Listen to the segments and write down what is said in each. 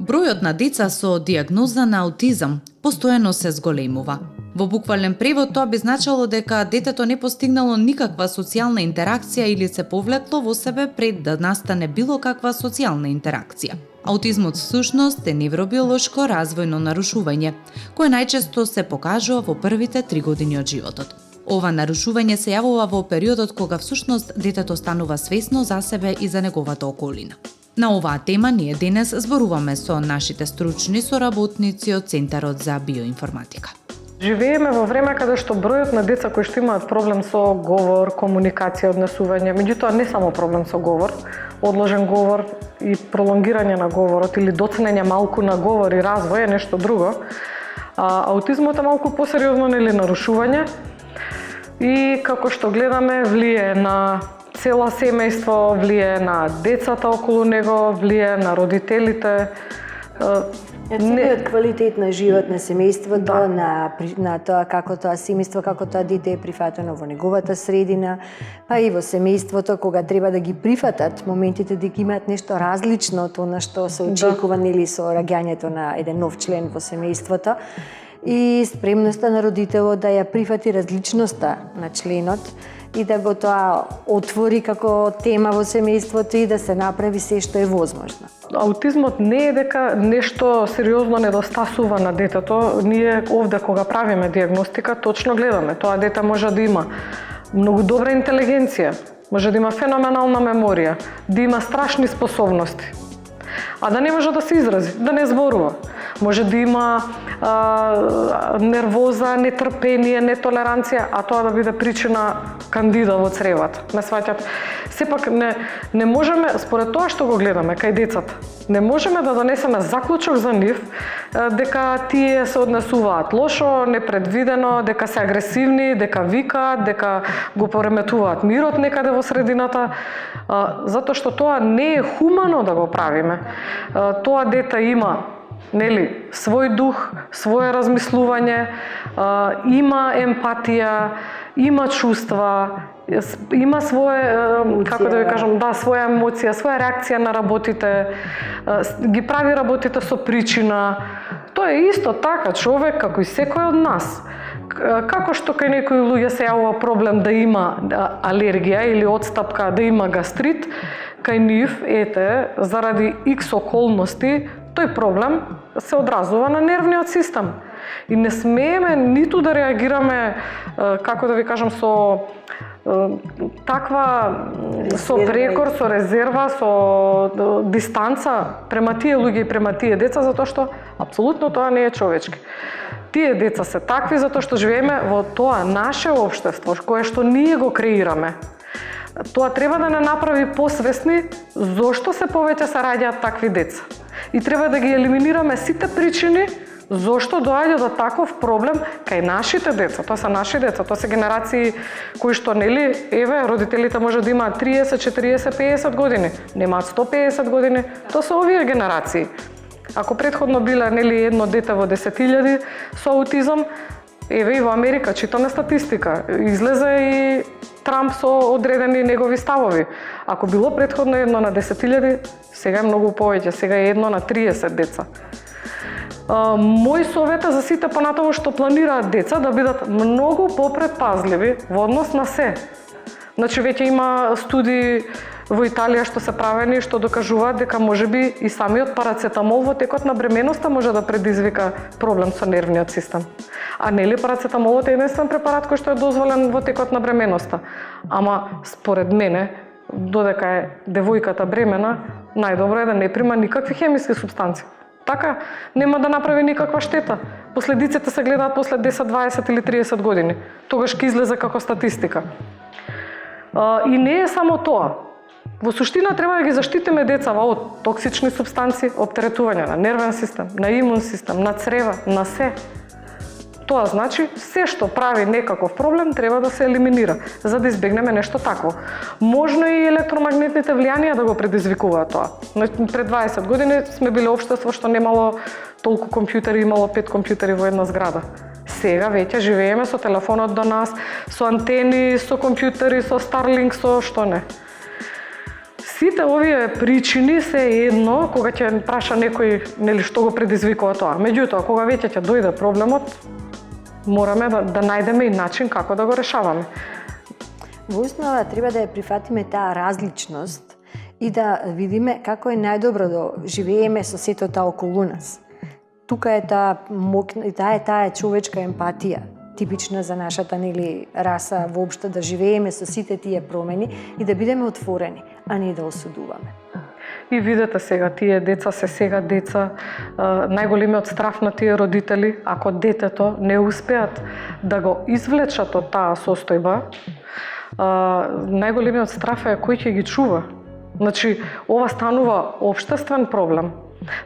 Бројот на деца со дијагноза на аутизам постојано се зголемува. Во буквален превод тоа би значило дека детето не постигнало никаква социјална интеракција или се повлекло во себе пред да настане било каква социјална интеракција. Аутизмот всушност е невробиолошко развојно нарушување, кое најчесто се покажува во првите 3 години од животот. Ова нарушување се јавува во периодот кога всушност детето станува свесно за себе и за неговата околина. На оваа тема ние денес зборуваме со нашите стручни соработници од Центарот за биоинформатика. Живееме во време каде што бројот на деца кои што имаат проблем со говор, комуникација, однесување, меѓутоа не само проблем со говор, одложен говор и пролонгирање на говорот или доцнење малку на говор и развој е нешто друго. Аутизмот е малку посериозно нарушување и како што гледаме влие на цело семејство, влие на децата околу него, влие на родителите. Целиот квалитет на живот на семејството, на тоа како тоа семејство, како тоа дете е прифатено во неговата средина, па и во семејството кога треба да ги прифатат моментите дека имаат нешто различно од она што се очекува нели со раѓањето на еден нов член во семејството и спремноста на родителот да ја прифати различноста на членот и да го тоа отвори како тема во семејството и да се направи се што е возможно. Аутизмот не е дека нешто сериозно недостасува на детето. Ние овде кога правиме дијагностика, точно гледаме. Тоа дете може да има многу добра интелигенција, може да има феноменална меморија, да има страшни способности, а да не може да се изрази, да не зборува. Може да има нервоза, нетрпение, нетолеранција, а тоа да биде причина кандида во цревата. Ме сваќат. Сепак не можеме, според тоа што го гледаме кај децата, не можеме да донесеме заклучок за нив дека тие се однесуваат лошо, непредвидено, дека се агресивни, дека викаат, дека го пореметуваат мирот некаде во средината, затоа што тоа не е хумано да го правиме. Тоа дете има свој дух, свое размислување, има емпатија, има чувства, има своја емоција, своја реакција на работите, ги прави работите со причина. Тоа е исто така човек како и секој од нас. Како што кај некои луѓе се јавува проблем да има алергија или отстапка, да има гастрит, кај нив, заради X околности, тој проблем се одразува на нервниот систем. И не смееме ниту да реагираме, со со прекор, со резерва, со дистанца према тие луѓе и према тие деца, затоа што апсолутно тоа не е човечки. Тие деца се такви затоа што живееме во тоа наше општество, кое што ние го креираме. Тоа треба да не направи посвесни зошто се повеќе се раѓаат такви деца. И треба да ги елиминираме сите причини зошто доаѓа до таков проблем кај нашите деца. Тоа се наши деца, тоа се генерации кои што родителите може да имаат 30, 40, 50 години, немаат 150 години. Тоа се овие генерации. Ако претходно биле едно дете во 10.000 со аутизам, и во Америка читаме статистика, излезе и Трамп со одредени негови ставови. Ако било претходно 1 на 10.000, сега е многу повеќе, сега е 1 на 30 деца. Мој совет е за сите понатаму што планираат деца да бидат многу попредпазливи во однос на се. Значи веќе има студии во Италија што се правени што докажуваат дека можеби и самиот парацетамол во текот на бременоста може да предизвика проблем со нервниот систем. А нели парацетамолот е единствен препарат кој што е дозволен во текот на бременоста. Ама според мене, додека е девојката бремена, најдобро е да не прима никакви хемиски супстанции. Така нема да направи никаква штета. Последиците се гледаат после 10, 20 или 30 години. Тогаш ќе излезе како статистика. И не е само тоа. Во суштина треба да ги заштитиме децава од токсични супстанции, оптеретување на нервен систем, на имун систем, на црева, на се. Тоа значи, се што прави некаков проблем треба да се елиминира, за да избегнеме нешто такво. Можно и електромагнетните влијанија да го предизвикуваат тоа. Пред 20 години сме биле општество што немало толку компјутери, имало 5 компјутери во една зграда. Сега веќе живееме со телефонот до нас, со антени, со компјутери, со Starlink, со што не. Сите овие причини се едно кога ќе праша некој нели што го предизвикува тоа. Меѓутоа, кога веќе ќе дојде проблемот, мораме да најдеме и начин како да го решаваме. Во основа треба да ја прифатиме таа различност и да видиме како е најдобро да живееме со сето тоа околу нас. Тука е таа човечка емпатија, типична за нашата нели раса воопшто, да живееме со сите тие промени и да бидеме отворени, а не да осудуваме. И видете сега, тие деца се сега деца, најголемиот страф на тие родители, ако детето не успеат да го извлечат од таа состојба, најголемиот страф е кој ќе ги чува. Значи, ова станува општествен проблем.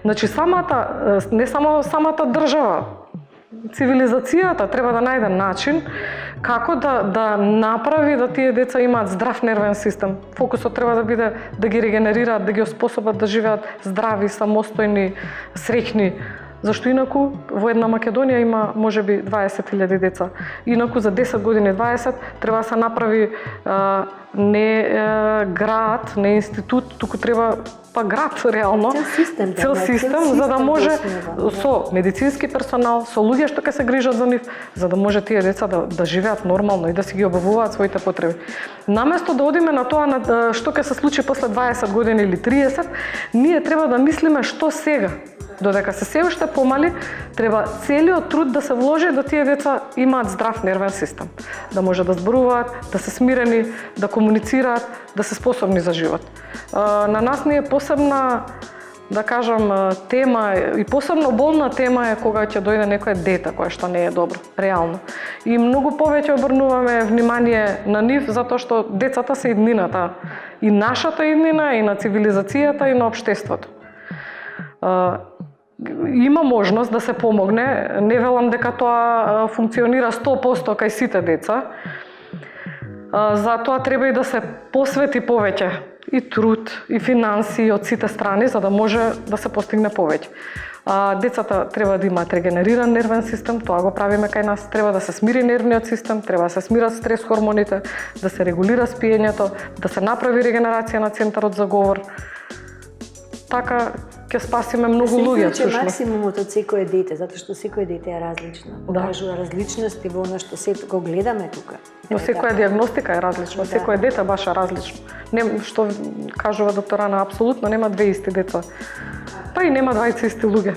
Значи, не само самата држава, цивилизацијата треба да најде начин како да направи да тие деца имаат здрав нервен систем. Фокусот треба да биде да ги регенерираат, да ги оспособат да живеат здрави, самостојни, среќни. Зашто инаку во една Македонија има можеби 20.000 деца. Инаку за 10 години 20 треба да се направи не град, не институт, туку треба град реално. Цел систем за да може со медицински персонал, со луѓе што ќе се грижат за нив, за да може тие деца да живеат нормално и да си ги обавуваат своите потреби. Наместо да одиме на тоа што ќе се случи после 20 години или 30, ние треба да мислиме што сега. Додека се уште помали, треба целиот труд да се вложи да тие деца имаат здрав нервен систем. Да може да зборуваат, да се смирени, да комуницираат, да се способни за живот. На нас ни е посебна, да кажам, тема и посебно болна тема е кога ќе дојде некое дете кое што не е добро, реално. И многу повеќе обрнуваме внимание на нив затоа што децата се иднината, и нашата иднина, и на цивилизацијата, и на општеството. Има можност да се помогне, не велам дека тоа функционира 100% кај сите деца. Затоа треба и да се посвети повеќе и труд, и финанси од сите страни, за да може да се постигне повеќе. Децата треба да имаат регенериран нервен систем, тоа го правиме кај нас, треба да се смири нервниот систем, треба да се смират стрес хормоните, да се регулира спиењето, да се направи регенерација на центарот за говор. Така ќе спасиме многу луѓе, всушност. Максимумот од секое дете, затоа што секое дете е различно. Покажува различности во она што се го гледаме тука. Но секоја диагностика е различна, секое дете баш е различно. Што кажува доктор Ана, апсолутно нема две исти деца. Па и нема двајца исти луѓе.